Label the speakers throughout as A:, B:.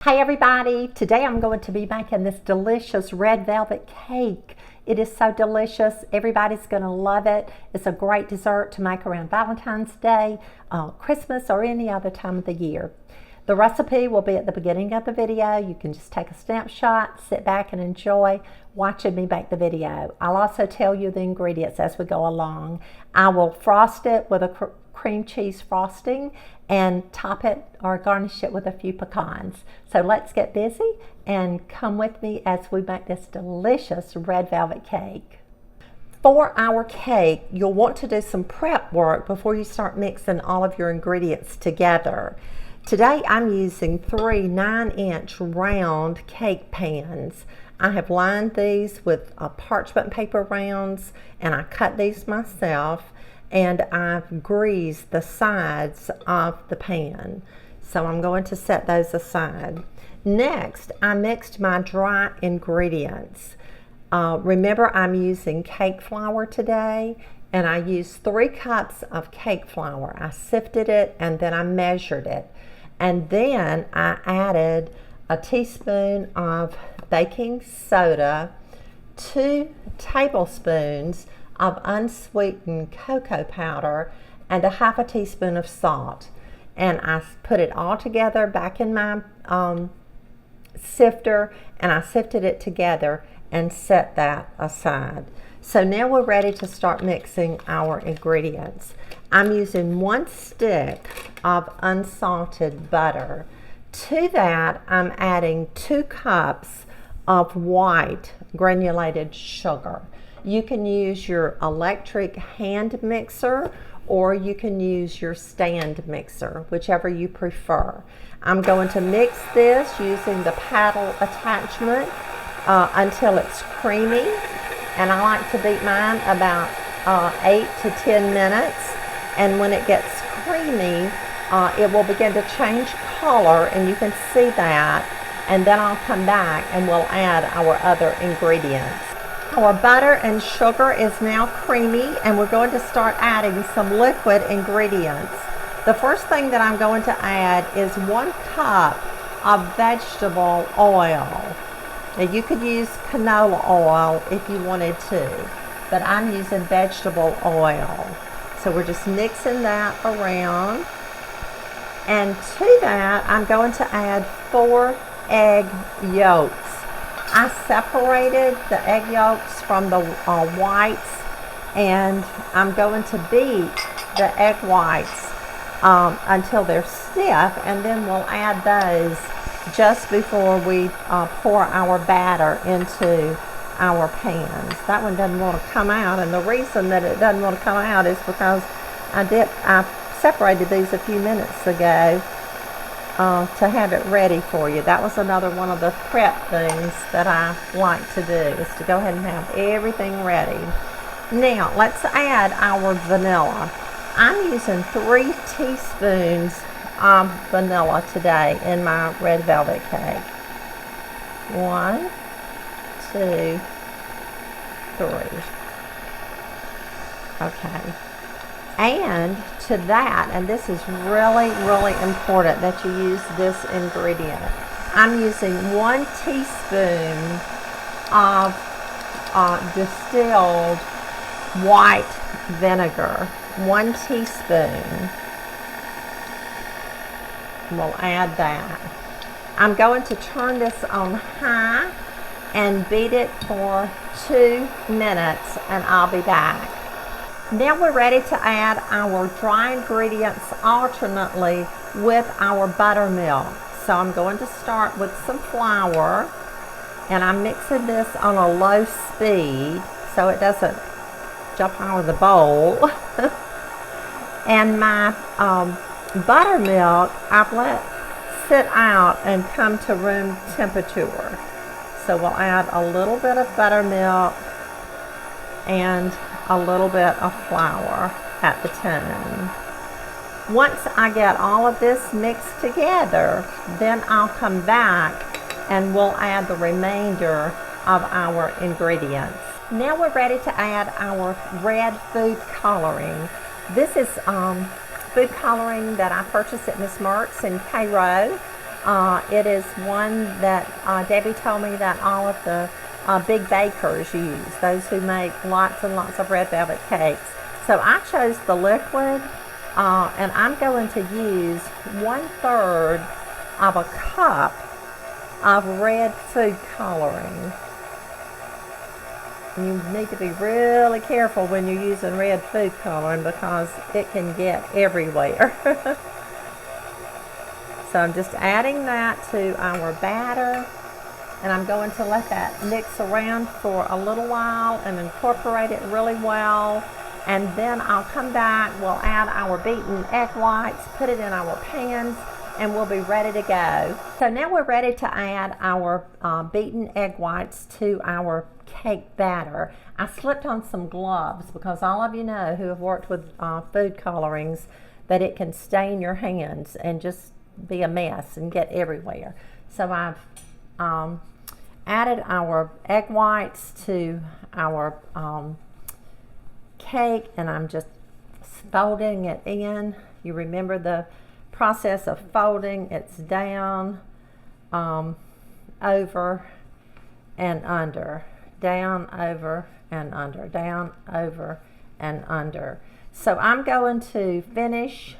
A: Hey everybody, today I'm going to be making this delicious red velvet cake. It is so delicious, everybody's going to love it. It's a great dessert to make around Valentine's Day, Christmas, or any other time of the year. The recipe will be at the beginning of the video. You can just take a snapshot, sit back and enjoy watching me make the video. I'll also tell you the ingredients as we go along. I will frost it with a cream cheese frosting and top it or garnish it with a few pecans. So let's get busy and come with me as we make this delicious red velvet cake. For our cake, you'll want to do some prep work before you start mixing all of your ingredients together. Today I'm using 3 9-inch round cake pans. I have lined these with parchment paper rounds and I cut these myself, and I've greased the sides of the pan. So I'm going to set those aside. Next, I mixed my dry ingredients. Remember, I'm using cake flour today, and I used 3 cups of cake flour. I sifted it and then I measured it. And then I added a teaspoon of baking soda, 2 tablespoons of unsweetened cocoa powder, and a half a teaspoon of salt. And I put it all together back in my sifter, and I sifted it together and set that aside. So now we're ready to start mixing our ingredients. I'm using 1 stick of unsalted butter. To that, I'm adding 2 cups of white granulated sugar. You can use your electric hand mixer, or you can use your stand mixer, whichever you prefer. I'm going to mix this using the paddle attachment until it's creamy, and I like to beat mine about 8 to 10 minutes. And when it gets creamy, it will begin to change color, and you can see that. And then I'll come back and we'll add our other ingredients. Our butter and sugar is now creamy, and we're going to start adding some liquid ingredients. The first thing that I'm going to add is 1 cup of vegetable oil. Now you could use canola oil if you wanted to, but I'm using vegetable oil. So we're just mixing that around. And to that, I'm going to add 4 egg yolks. I separated the egg yolks from the whites, and I'm going to beat the egg whites until they're stiff, and then we'll add those just before we pour our batter into our pans. That one doesn't want to come out, and the reason that it doesn't want to come out is because I separated these a few minutes ago to have it ready for you. That was another one of the prep things that I like to do, is to go ahead and have everything ready. Now let's add our vanilla. I'm using 3 teaspoons of vanilla today in my red velvet cake. 1, 2, 3. Okay. And to that, and this is really, really important that you use this ingredient, I'm using 1 teaspoon of distilled white vinegar. 1 teaspoon. We'll add that. I'm going to turn this on high and beat it for 2 minutes, and I'll be back. Now we're ready to add our dry ingredients alternately with our buttermilk. So I'm going to start with some flour, and I'm mixing this on a low speed so it doesn't jump out of the bowl. And my buttermilk I've let sit out and come to room temperature. So we'll add a little bit of buttermilk and a little bit of flour at the time. Once I get all of this mixed together, then I'll come back and we'll add the remainder of our ingredients. Now we're ready to add our red food coloring. This is food coloring that I purchased at Miss Merck's in Cairo. It is one that Debbie told me that all of the big bakers use, those who make lots and lots of red velvet cakes. So I chose the liquid, and I'm going to use 1/3 of a cup of red food coloring. You need to be really careful when you're using red food coloring because it can get everywhere. So I'm just adding that to our batter, and I'm going to let that mix around for a little while and incorporate it really well. And then I'll come back, we'll add our beaten egg whites, put it in our pans, and we'll be ready to go. So now we're ready to add our beaten egg whites to our cake batter. I slipped on some gloves because all of you know who have worked with food colorings that it can stain your hands and just be a mess and get everywhere. So I've added our egg whites to our cake, and I'm just folding it in. You remember the process of folding. It's down, over and under, down, over and under, down, over and under. So I'm going to finish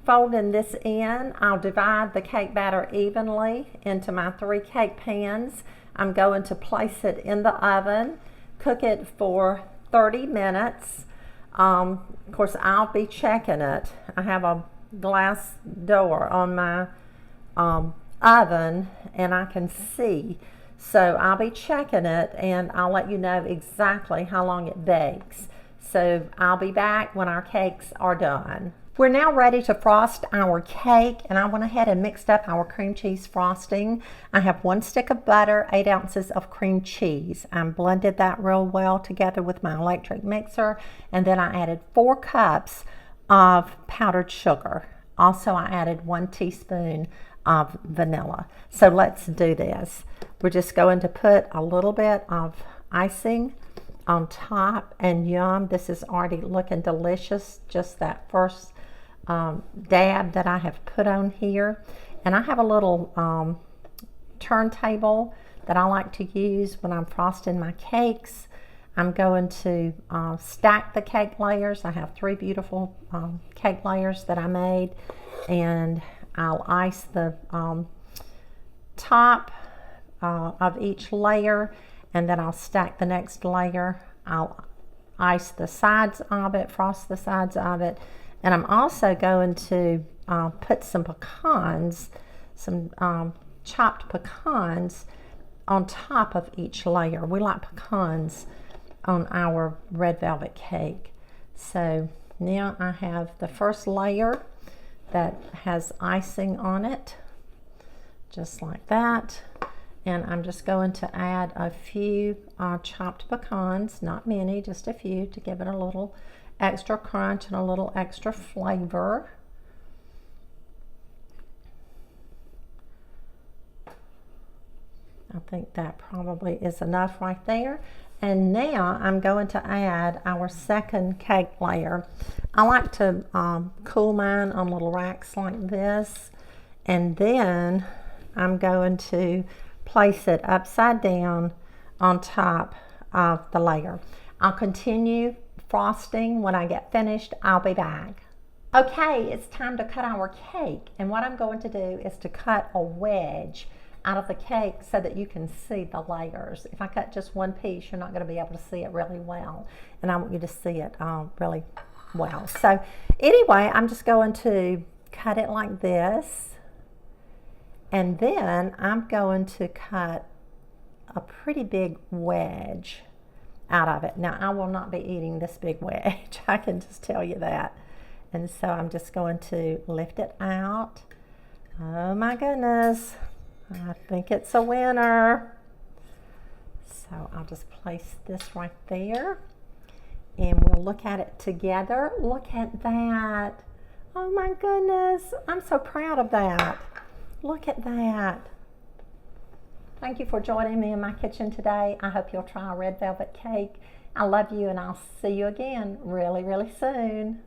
A: folding this in. I'll divide the cake batter evenly into my 3 cake pans. I'm going to place it in the oven, cook it for 30 minutes. Of course, I'll be checking it. I have a glass door on my oven, and I can see. So I'll be checking it, and I'll let you know exactly how long it bakes. So I'll be back when our cakes are done. We're now ready to frost our cake, and I went ahead and mixed up our cream cheese frosting. I have 1 stick of butter, 8 ounces of cream cheese. I blended that real well together with my electric mixer, and then I added 4 cups of powdered sugar. Also, I added 1 teaspoon of vanilla. So let's do this. We're just going to put a little bit of icing on top, and yum, this is already looking delicious. Just that first dab that I have put on here. And I have a little turntable that I like to use when I'm frosting my cakes. I'm going to stack the cake layers. I have 3 beautiful cake layers that I made, and I'll ice the top of each layer, and then I'll stack the next layer. I'll ice the sides of it, frost the sides of it, and I'm also going to put some pecans, some chopped pecans on top of each layer. We like pecans on our red velvet cake. So now I have the first layer that has icing on it, just like that. And I'm just going to add a few chopped pecans, not many, just a few, to give it a little extra crunch and a little extra flavor. I think that probably is enough right there. And now I'm going to add our second cake layer. I like to cool mine on little racks like this, and then I'm going to place it upside down on top of the layer. I'll continue frosting. When I get finished, I'll be back. Okay, it's time to cut our cake, and what I'm going to do is to cut a wedge out of the cake so that you can see the layers. If I cut just one piece, you're not going to be able to see it really well, and I want you to see it really well. So anyway, I'm just going to cut it like this, and then I'm going to cut a pretty big wedge out of it. Now, I will not be eating this big wedge. I can just tell you that. And so I'm just going to lift it out. Oh my goodness. I think it's a winner. So I'll just place this right there, and we'll look at it together. Look at that. Oh my goodness. I'm so proud of that. Look at that. Thank you for joining me in my kitchen today. I hope you'll try a red velvet cake. I love you, and I'll see you again really, really soon.